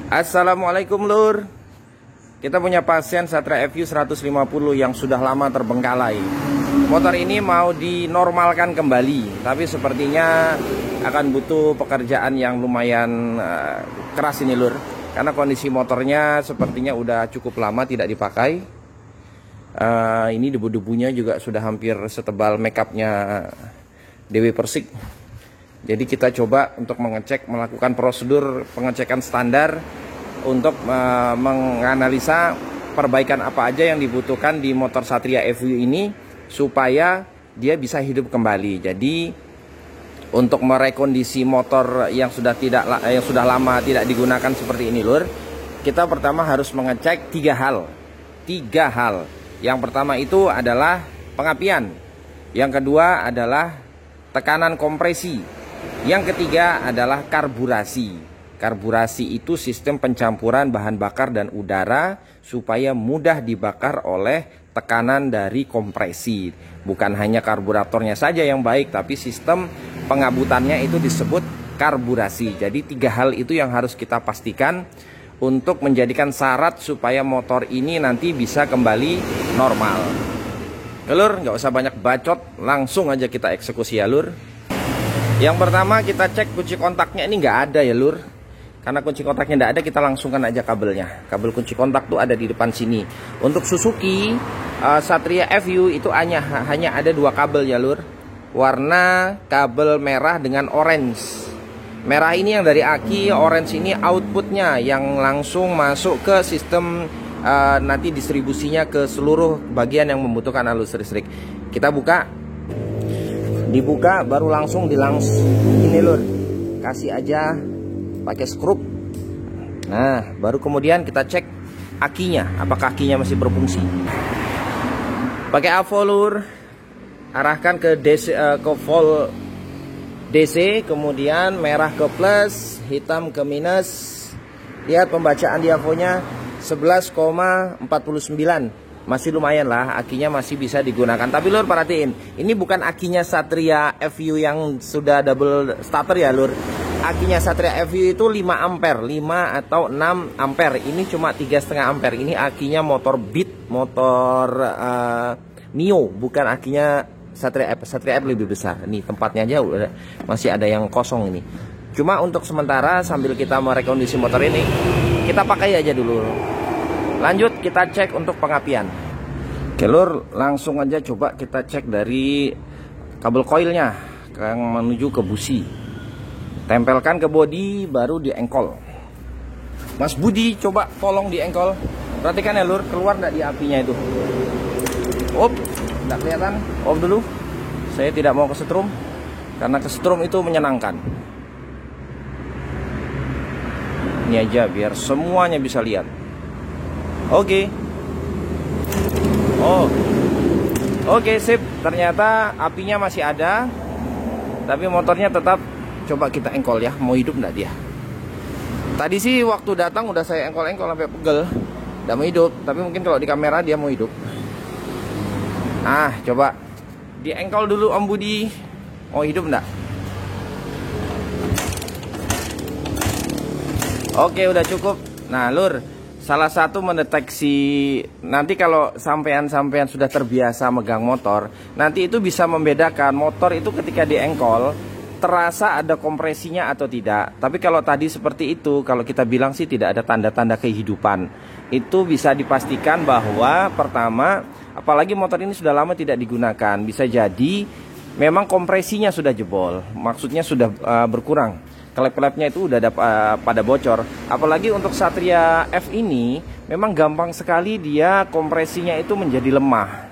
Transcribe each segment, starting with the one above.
Assalamualaikum Lur. Kita punya pasien Satria FU 150 yang sudah lama terbengkalai. Motor ini mau dinormalkan kembali, tapi sepertinya akan butuh pekerjaan yang lumayan keras ini Lur. Karena kondisi motornya sepertinya udah cukup lama tidak dipakai. Ini debu-debunya juga sudah hampir setebal makeupnya Dewi Persik. Jadi kita coba untuk melakukan prosedur pengecekan standar untuk menganalisa perbaikan apa aja yang dibutuhkan di motor Satria FU ini supaya dia bisa hidup kembali. Jadi untuk merekondisi motor yang sudah lama tidak digunakan seperti ini Lur, kita pertama harus mengecek tiga hal. Yang pertama itu adalah pengapian, yang kedua adalah tekanan kompresi, yang ketiga adalah karburasi. Karburasi itu sistem pencampuran bahan bakar dan udara supaya mudah dibakar oleh tekanan dari kompresi. Bukan hanya karburatornya saja yang baik, tapi sistem pengabutannya itu disebut karburasi. Jadi tiga hal itu yang harus kita pastikan untuk menjadikan syarat supaya motor ini nanti bisa kembali normal. Lur, nggak usah banyak bacot, langsung aja kita eksekusi ya Lur. Yang pertama kita cek kunci kontaknya ini nggak ada ya Lur. Karena kunci kontaknya nggak ada, kita langsungkan aja kabelnya. Kabel kunci kontak tuh ada di depan sini. Untuk Suzuki Satria FU itu hanya ada dua kabel ya Lur. Warna kabel merah dengan orange. Merah ini yang dari aki, orange ini outputnya yang langsung masuk ke sistem nanti distribusinya ke seluruh bagian yang membutuhkan arus listrik. Kita dibuka baru langsung ini Lur, kasih aja pakai skrup. Nah baru kemudian kita cek akinya, apakah akinya masih berfungsi. Pakai AVO Lur, arahkan ke DC, ke volt DC, kemudian merah ke plus, hitam ke minus. Lihat pembacaan di AVO-nya 11,49. Masih lumayan lah, akinya masih bisa digunakan. Tapi Lur perhatiin, ini bukan akinya Satria FU yang sudah double starter ya Lur. Akinya Satria FU itu 5 ampere, 5 atau 6 ampere. Ini cuma 3,5 ampere. Ini akinya motor Beat, motor Mio, bukan akinya Satria F. Satria F lebih besar. Nih tempatnya aja udah masih ada yang kosong ini. Cuma untuk sementara sambil kita merekondisi motor ini, kita pakai aja dulu. Lanjut kita cek untuk pengapian. Oke Lur, langsung aja coba kita cek dari kabel koilnya yang menuju ke busi. Tempelkan ke bodi, baru diengkol. Mas Budi coba tolong diengkol. Perhatikan ya Lur, keluar nggak di apinya itu. Nggak kelihatan. Off dulu. Saya tidak mau kesetrum, karena kesetrum itu menyenangkan. Ini aja biar semuanya bisa lihat. Oke. Oke sip. Ternyata apinya masih ada, tapi motornya tetap. Coba kita engkol ya, mau hidup nggak dia. Tadi sih waktu datang udah saya engkol-engkol sampai pegel, nggak mau hidup. Tapi mungkin kalau di kamera dia mau hidup. Nah coba diengkol dulu Om Budi, mau hidup nggak? Oke udah cukup. Nah Lur, salah satu mendeteksi nanti kalau sampean sudah terbiasa megang motor, nanti itu bisa membedakan motor itu ketika diengkol terasa ada kompresinya atau tidak. Tapi kalau tadi seperti itu, kalau kita bilang sih tidak ada tanda-tanda kehidupan, itu bisa dipastikan bahwa pertama, apalagi motor ini sudah lama tidak digunakan, bisa jadi memang kompresinya sudah jebol, maksudnya sudah berkurang. Klep-klepnya itu udah ada pada bocor. Apalagi untuk Satria F ini memang gampang sekali dia kompresinya itu menjadi lemah.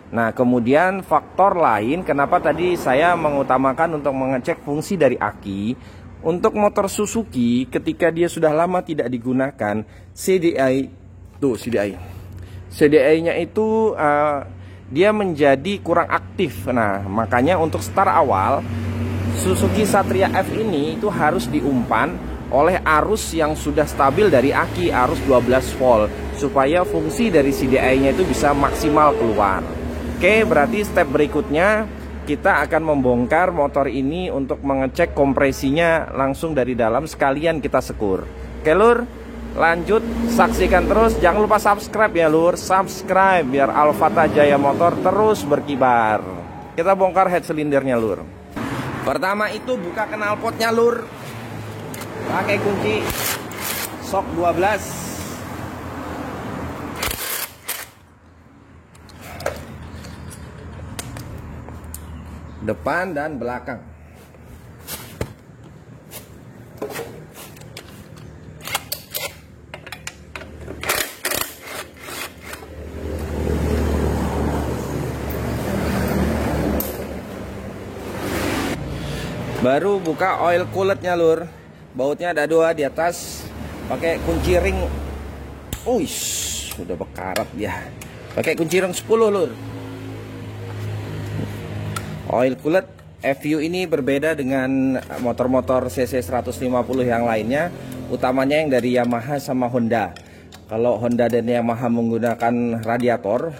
Nah kemudian faktor lain kenapa tadi saya mengutamakan untuk mengecek fungsi dari aki. Untuk motor Suzuki ketika dia sudah lama tidak digunakan, CDI-nya itu dia menjadi kurang aktif. Nah makanya untuk start awal Suzuki Satria F ini itu harus diumpan oleh arus yang sudah stabil dari aki, arus 12 volt, supaya fungsi dari CDI-nya itu bisa maksimal keluar. Oke, berarti step berikutnya kita akan membongkar motor ini untuk mengecek kompresinya langsung dari dalam, sekalian kita sekur. Oke Lur, Lanjut, saksikan terus. Jangan lupa subscribe ya lur. Subscribe biar Alphata Jaya Motor terus berkibar. Kita bongkar head silindernya lur. Pertama itu buka knalpotnya lur. Pakai kunci sok 12. Depan dan belakang. Baru buka oil cooletnya lur. Bautnya ada 2 di atas. Pakai kunci ring. Uish, sudah bekarat dia. Pakai kunci ring 10 lur. Oil coolet FU ini berbeda dengan motor-motor CC 150 yang lainnya, utamanya yang dari Yamaha sama Honda. Kalau Honda dan Yamaha menggunakan radiator,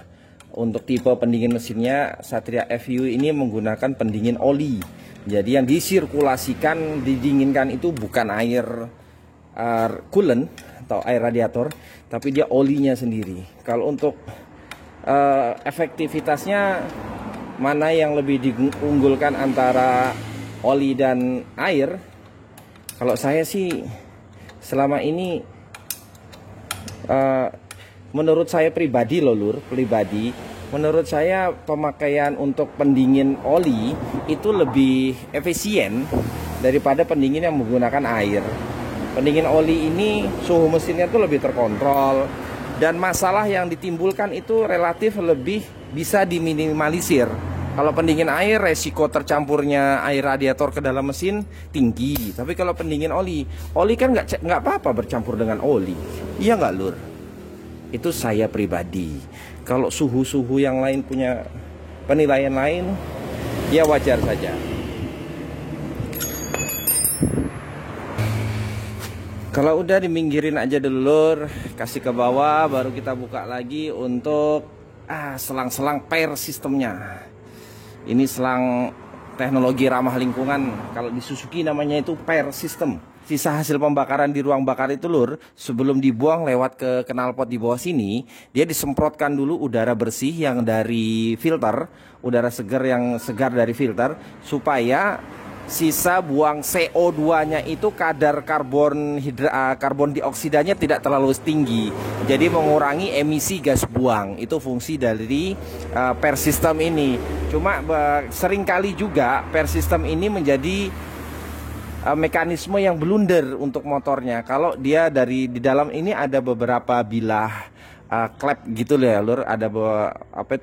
untuk tipe pendingin mesinnya Satria FU ini menggunakan pendingin oli. Jadi yang disirkulasikan, didinginkan itu bukan air coolant atau air radiator, tapi dia olinya sendiri. Kalau untuk efektivitasnya, mana yang lebih diunggulkan antara oli dan air? Kalau saya sih selama ini menurut saya pribadi loh lur, menurut saya pemakaian untuk pendingin oli itu lebih efisien daripada pendingin yang menggunakan air. Pendingin oli ini suhu mesinnya tuh lebih terkontrol, dan masalah yang ditimbulkan itu relatif lebih bisa diminimalisir. Kalau pendingin air, resiko tercampurnya air radiator ke dalam mesin tinggi. Tapi kalau pendingin oli kan nggak apa-apa bercampur dengan oli. Iya nggak lur? Itu saya pribadi. Kalau suhu-suhu yang lain punya penilaian lain, ya wajar saja. Kalau udah diminggirin aja dulu lur, kasih ke bawah, baru kita buka lagi untuk selang-selang pair sistemnya. Ini selang teknologi ramah lingkungan. Kalau di Suzuki namanya itu pair system. Sisa hasil pembakaran di ruang bakar itu lur, sebelum dibuang lewat ke knalpot di bawah sini, dia disemprotkan dulu udara bersih yang dari filter, udara segar yang segar dari filter, supaya sisa buang CO2-nya itu kadar karbon dioksidanya tidak terlalu tinggi. Jadi mengurangi emisi gas buang. Itu fungsi dari pair system ini. Cuma seringkali juga pair system ini menjadi mekanisme yang blunder untuk motornya. Kalau dia di dalam ini ada beberapa bilah klep gitu ya lur, ada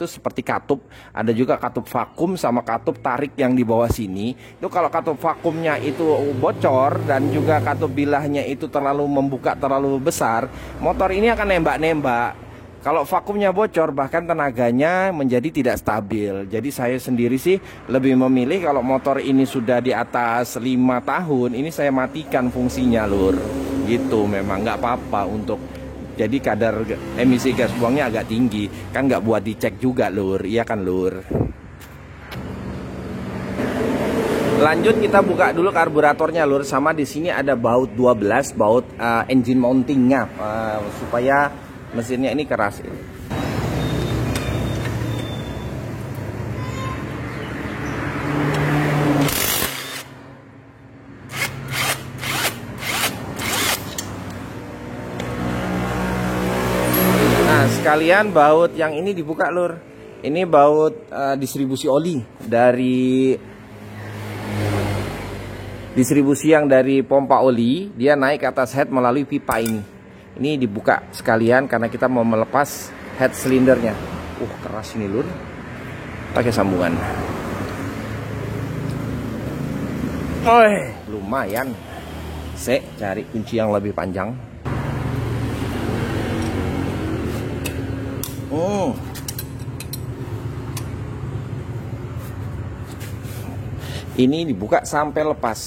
seperti katup, ada juga katup vakum sama katup tarik yang di bawah sini. Itu kalau katup vakumnya itu bocor dan juga katup bilahnya itu membuka terlalu besar, motor ini akan nembak-nembak. Kalau vakumnya bocor, bahkan tenaganya menjadi tidak stabil. Jadi saya sendiri sih lebih memilih kalau motor ini sudah di atas 5 tahun, ini saya matikan fungsinya lur. Gitu, memang nggak apa-apa untuk, jadi kadar emisi gas buangnya agak tinggi. Kan nggak buat dicek juga lur, iya kan lur. Lanjut kita buka dulu karburatornya lur. Sama di sini ada baut 12, baut engine mountingnya, supaya mesinnya ini keras. Nah sekalian baut yang ini dibuka lur. Ini baut distribusi oli dari distribusi yang dari pompa oli, dia naik ke atas head melalui pipa ini. Ini dibuka sekalian karena kita mau melepas head silindernya. Keras ini lur. Pakai sambungan. Lumayan. Saya cari kunci yang lebih panjang. Ini dibuka sampai lepas.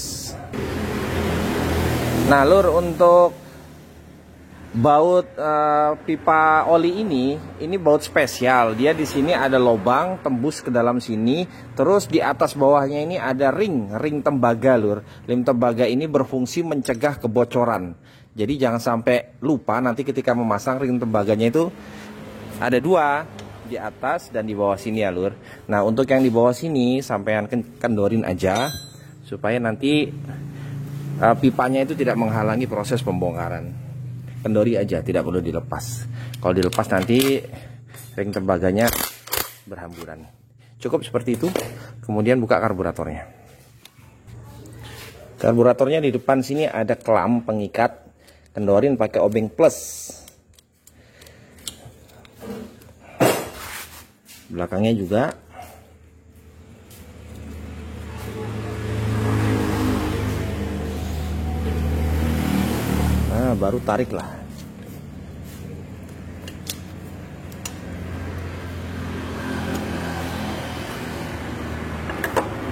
Nah lur, untuk baut pipa oli ini baut spesial. Dia di sini ada lubang tembus ke dalam sini. Terus di atas bawahnya ini ada ring tembaga lur. Ring tembaga ini berfungsi mencegah kebocoran. Jadi jangan sampai lupa nanti ketika memasang ring tembaganya itu ada dua, di atas dan di bawah sini ya lur. Nah untuk yang di bawah sini sampean kendorin aja supaya nanti pipanya itu tidak menghalangi proses pembongkaran. Kendori aja, tidak perlu dilepas. Kalau dilepas nanti ring tembaganya berhamburan. Cukup seperti itu. Kemudian buka karburatornya. Karburatornya di depan sini ada klam pengikat. Kendorin pakai obeng plus. Belakangnya juga. Nah, baru tarik lah.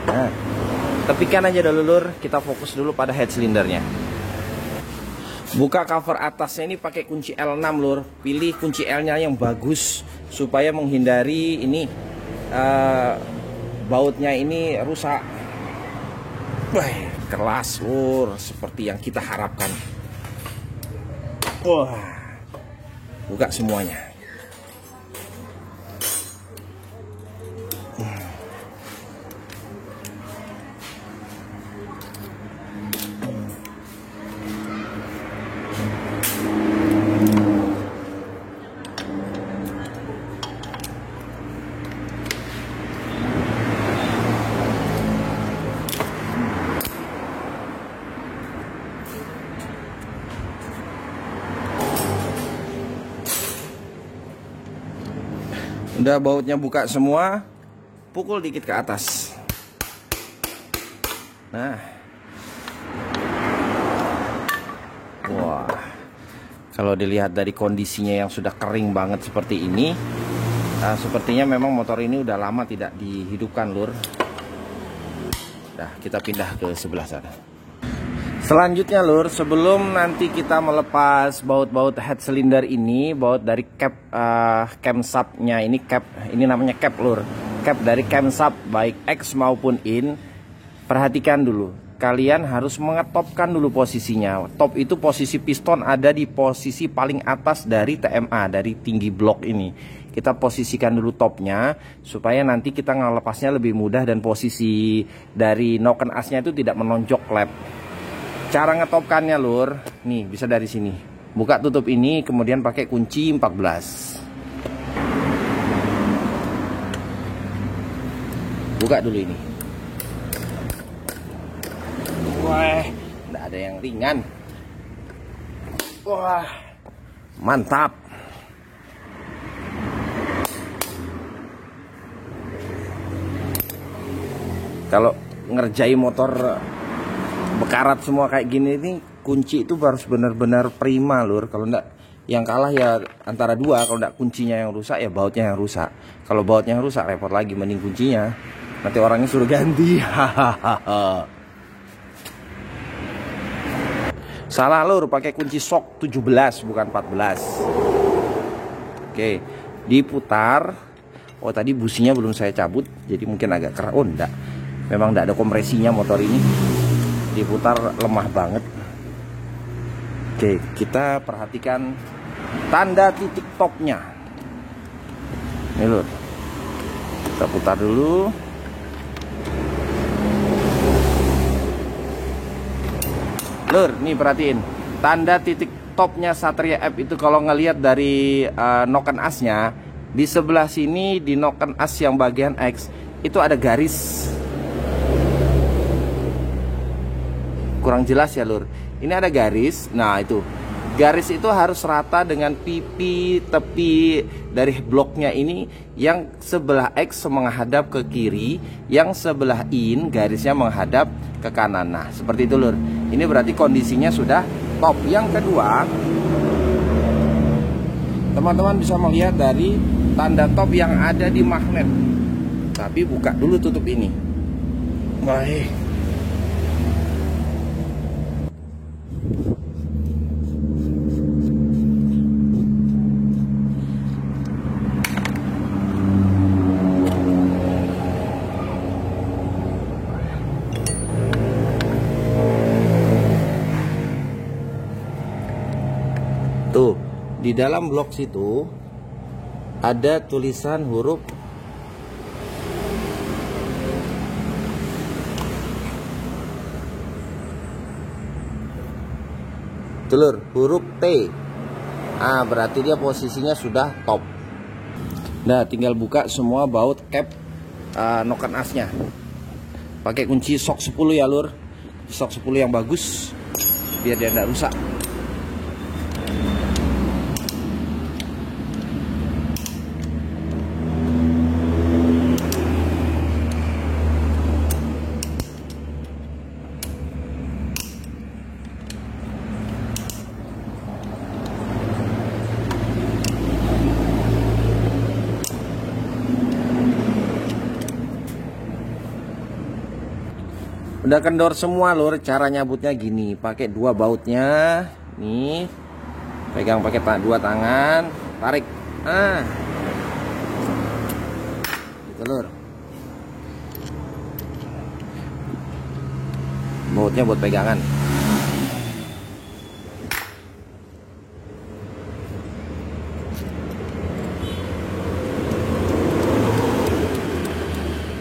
Nah, tepikan aja dulu lur, kita fokus dulu pada head silindernya. Buka cover atasnya ini pakai kunci L6 lur. Pilih kunci L-nya yang bagus supaya menghindari ini bautnya ini rusak. Wah, kelas lur, seperti yang kita harapkan. Wah, buka semuanya. Udah bautnya buka semua, pukul dikit ke atas. Nah, wah, kalau dilihat dari kondisinya yang sudah kering banget seperti ini, sepertinya memang motor ini udah lama tidak dihidupkan lur. Nah, kita pindah ke sebelah sana. Selanjutnya lur, sebelum nanti kita melepas baut-baut head cylinder ini, baut dari cap camshaftnya ini namanya cap lur, cap dari camshaft baik X maupun in. Perhatikan dulu, kalian harus mengetopkan dulu posisinya. Top itu posisi piston ada di posisi paling atas dari TMA, dari tinggi blok ini. Kita posisikan dulu topnya supaya nanti kita ngelepasnya lebih mudah dan posisi dari noken asnya itu tidak menonjok klep. Cara ngetopkannya lur, nih bisa dari sini. Buka tutup ini, kemudian pakai kunci 14. Buka dulu ini. Wah, nggak ada yang ringan. Wah, mantap. Kalau ngerjain motor bekarat semua kayak gini ini, kunci itu harus benar-benar prima lur. Kalau enggak, yang kalah ya antara dua. Kalau enggak kuncinya yang rusak ya bautnya yang rusak. Kalau bautnya yang rusak repot lagi, mending kuncinya. Nanti orangnya suruh ganti. Salah lur, pakai kunci sok 17 bukan 14. Oke, diputar. Oh tadi businya belum saya cabut, jadi mungkin agak keras. Oh enggak, memang enggak ada kompresinya motor ini. Diputar lemah banget. Oke, kita perhatikan tanda titik topnya. Ini lur, kita putar dulu. Lur, nih perhatiin tanda titik topnya Satria F itu. Kalau ngelihat dari noken asnya, di sebelah sini di noken as yang bagian X itu ada garis. Kurang jelas ya lur, ini ada garis. Nah itu garis itu harus rata dengan pipi tepi dari bloknya ini. Yang sebelah X menghadap ke kiri, yang sebelah in garisnya menghadap ke kanan. Nah seperti itu lur, ini berarti kondisinya sudah top. Yang kedua, teman-teman bisa melihat dari tanda top yang ada di magnet. Tapi buka dulu tutup ini. Baik. Tuh, di dalam blok situ ada tulisan huruf telur, huruf T. Berarti dia posisinya sudah top. Nah, tinggal buka semua baut cap noken asnya. Pakai kunci sok 10 ya, Lur. Sok 10 yang bagus biar dia tidak rusak. Udah kendor semua, Lur. Cara nyabutnya gini, pakai dua bautnya. Nih, pegang pakai dua tangan, tarik. Gitu, Lur. Bautnya buat pegangan.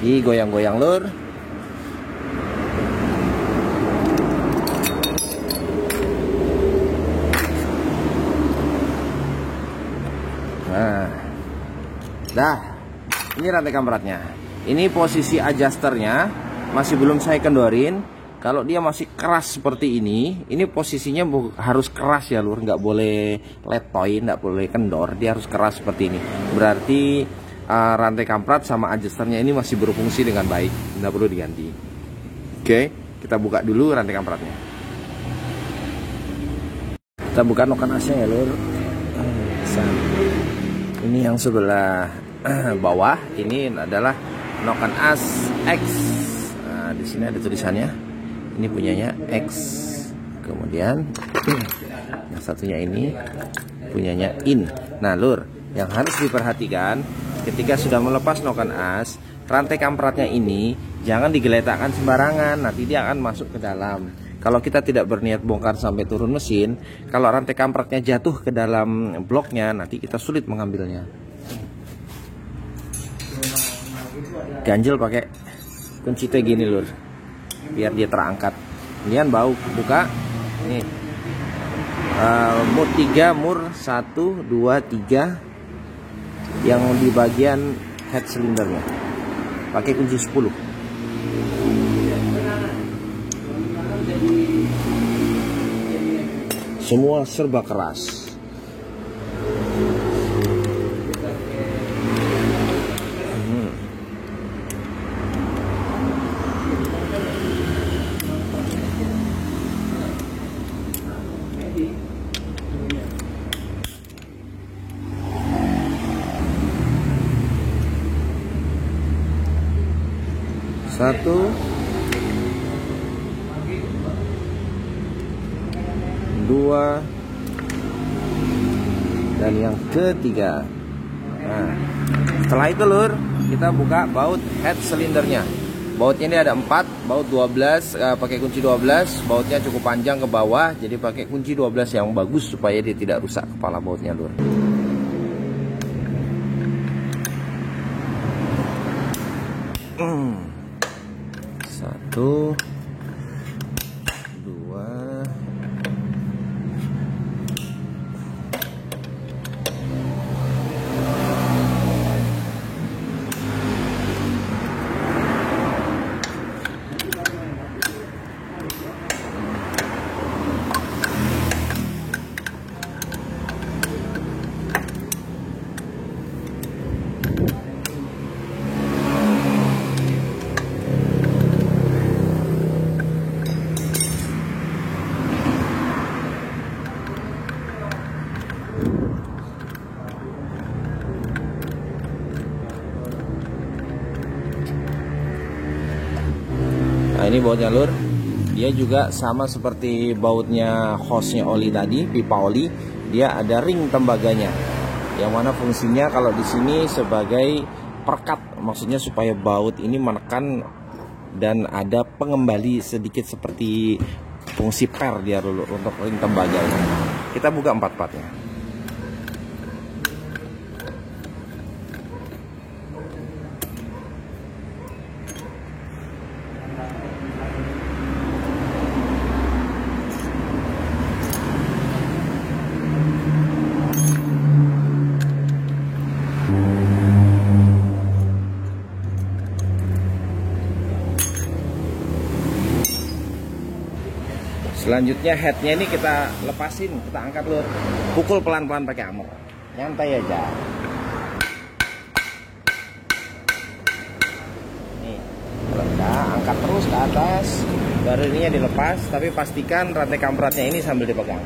Goyang-goyang, Lur. Nah, dah, ini rantai kampratnya. Ini posisi adjusternya masih belum saya kendorin. Kalau dia masih keras seperti ini posisinya harus keras ya, Lur. Nggak boleh letoy, nggak boleh kendor. Dia harus keras seperti ini. Berarti rantai kamprat sama adjusternya ini masih berfungsi dengan baik, nggak perlu diganti. Oke, kita buka dulu rantai kampratnya. Kita buka noken asnya ya, Lur. Ini yang sebelah bawah, ini adalah noken as X. Nah, di sini ada tulisannya. Ini punyanya X. Kemudian yang satunya ini punyanya in. Nah, Lur, yang harus diperhatikan ketika sudah melepas noken as, rantai kampratnya ini jangan digeletakkan sembarangan, nanti dia akan masuk ke dalam. Kalau kita tidak berniat bongkar sampai turun mesin, kalau rantai kampratnya jatuh ke dalam bloknya, nanti kita sulit mengambilnya. Ganjel pakai kunci T gini, Lur, biar dia terangkat. Kemudian buka. Nih, mur 3, mur 1, 2, 3 yang di bagian head silindernya. Pakai kunci 10. Semua serba keras. Satu, dua, dan yang ketiga. Nah, setelah itu, Lur, kita buka baut head silindernya. Bautnya ini ada 4, baut 12, pakai kunci 12. Bautnya cukup panjang ke bawah, jadi pakai kunci 12 yang bagus supaya dia tidak rusak kepala bautnya, Lur. Satu, dua, Nah, ini bautnya, Lur. Dia juga sama seperti bautnya hostnya oli tadi, pipa oli. Dia ada ring tembaganya, yang mana fungsinya kalau di sini sebagai perkat, maksudnya supaya baut ini menekan dan ada pengembali sedikit seperti fungsi per dia, Lur, untuk ring tembaganya. Kita buka 4 partnya. Selanjutnya headnya ini kita lepasin, kita angkat lur. Pukul pelan-pelan pakai hammer, nyantai aja. Nih, kalau udah angkat terus ke atas, baru ininya dilepas. Tapi pastikan rantai kampratnya ini sambil dipegang.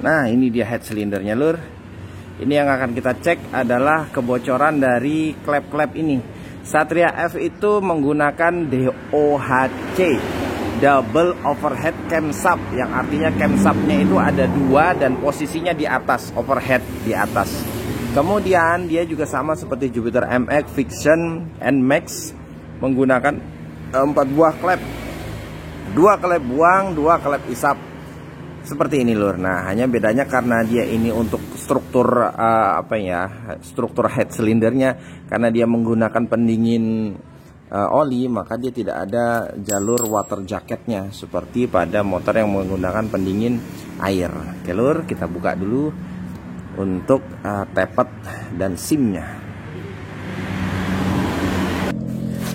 Nah, ini dia head silindernya lur. Ini yang akan kita cek adalah kebocoran dari klep-klep ini. Satria F itu menggunakan DOHC, Double Overhead Camshaft, yang artinya camshaftnya itu ada dua dan posisinya di atas, overhead di atas. Kemudian dia juga sama seperti Jupiter MX, Fiction, NMAX, menggunakan 4 buah klep, 2 klep buang, 2 klep isap. Seperti ini lur. Nah, hanya bedanya karena dia ini untuk struktur struktur head silindernya, karena dia menggunakan pendingin oli, maka dia tidak ada jalur water jacketnya seperti pada motor yang menggunakan pendingin air. Oke lur, kita buka dulu untuk tepet dan simnya.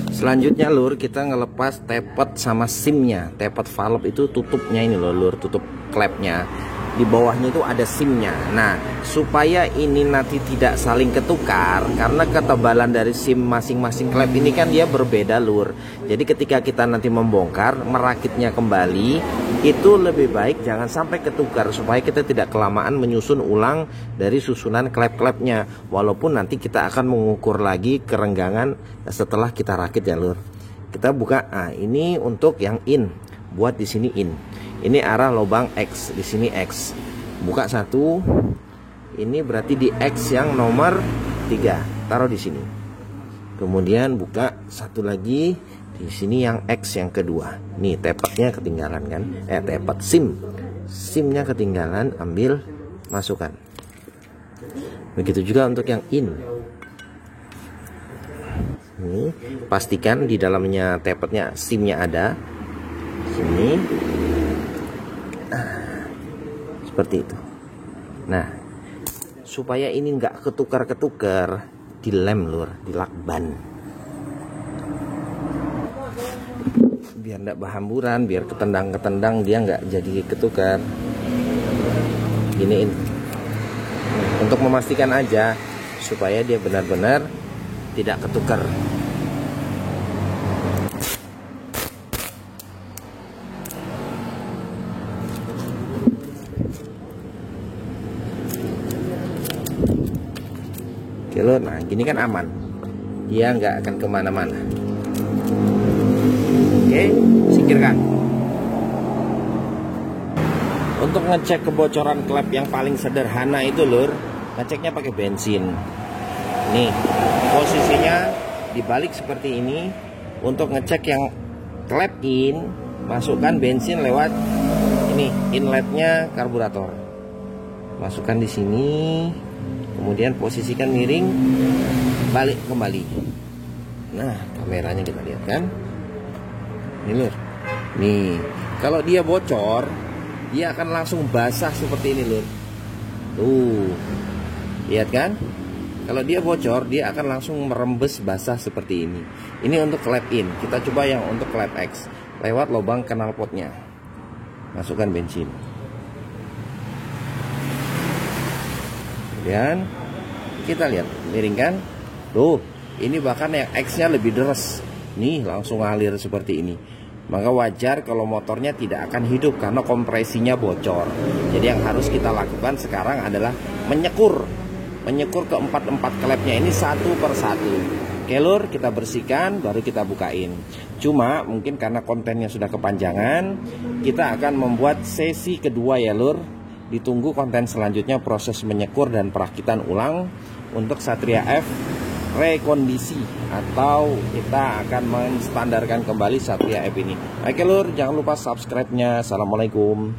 Selanjutnya lur, kita ngelepas tepet sama simnya. Tepet valve itu tutupnya ini loh lur, tutup klepnya. Di bawahnya itu ada simnya. Nah, supaya ini nanti tidak saling ketukar, karena ketebalan dari sim masing-masing klep ini kan dia berbeda lur. Jadi ketika kita nanti membongkar, merakitnya kembali, itu lebih baik jangan sampai ketukar, supaya kita tidak kelamaan menyusun ulang dari susunan klep-klepnya. Walaupun nanti kita akan mengukur lagi kerenggangan setelah kita rakit ya lur. Kita buka. Nah, ini untuk yang in, buat di sini in. Ini arah lubang X, di sini X. Buka satu. Ini berarti di X yang nomor 3. Taruh di sini. Kemudian buka satu lagi di sini yang X yang kedua. Nih tepetnya ketinggalan kan? Tepet SIM. SIM-nya ketinggalan, ambil, masukkan. Begitu juga untuk yang in. Ini pastikan di dalamnya tepetnya SIM-nya ada. Sini. Seperti itu. Nah, supaya ini nggak ketukar-ketukar, dilem lur, dilakban, biar nggak berhamburan, biar ketendang-ketendang, dia nggak jadi ketukar. Giniin untuk memastikan aja supaya dia benar-benar tidak ketukar. Nah, gini kan aman, dia nggak akan kemana-mana. Oke, singkirkan. Untuk ngecek kebocoran klep yang paling sederhana itu lur, ngeceknya pakai bensin. Nih, posisinya dibalik seperti ini. Untuk ngecek yang klep in, masukkan bensin lewat ini inletnya karburator. Masukkan di sini. Kemudian posisikan miring, balik kembali. Nah, kameranya kita lihat kan. Ini lur. Nih, kalau dia bocor, dia akan langsung basah seperti ini lur. Tuh. Lihat kan? Kalau dia bocor, dia akan langsung merembes basah seperti ini. Ini untuk klep in. Kita coba yang untuk klep X. Lewat lubang knalpotnya. Masukkan bensin. Kemudian kita lihat, miringkan. Tuh, ini bahkan yang X-nya lebih deres. Nih, langsung ngalir seperti ini. Maka wajar kalau motornya tidak akan hidup karena kompresinya bocor. Jadi yang harus kita lakukan sekarang adalah menyekur ke empat klepnya ini satu per satu. Oke lur, kita bersihkan baru kita bukain. Cuma mungkin karena kontennya sudah kepanjangan, kita akan membuat sesi kedua ya lur. Ditunggu konten selanjutnya, proses menyekur dan perakitan ulang untuk Satria F rekondisi, atau kita akan menstandarkan kembali Satria F ini. Oke lur, jangan lupa subscribe-nya. Assalamualaikum.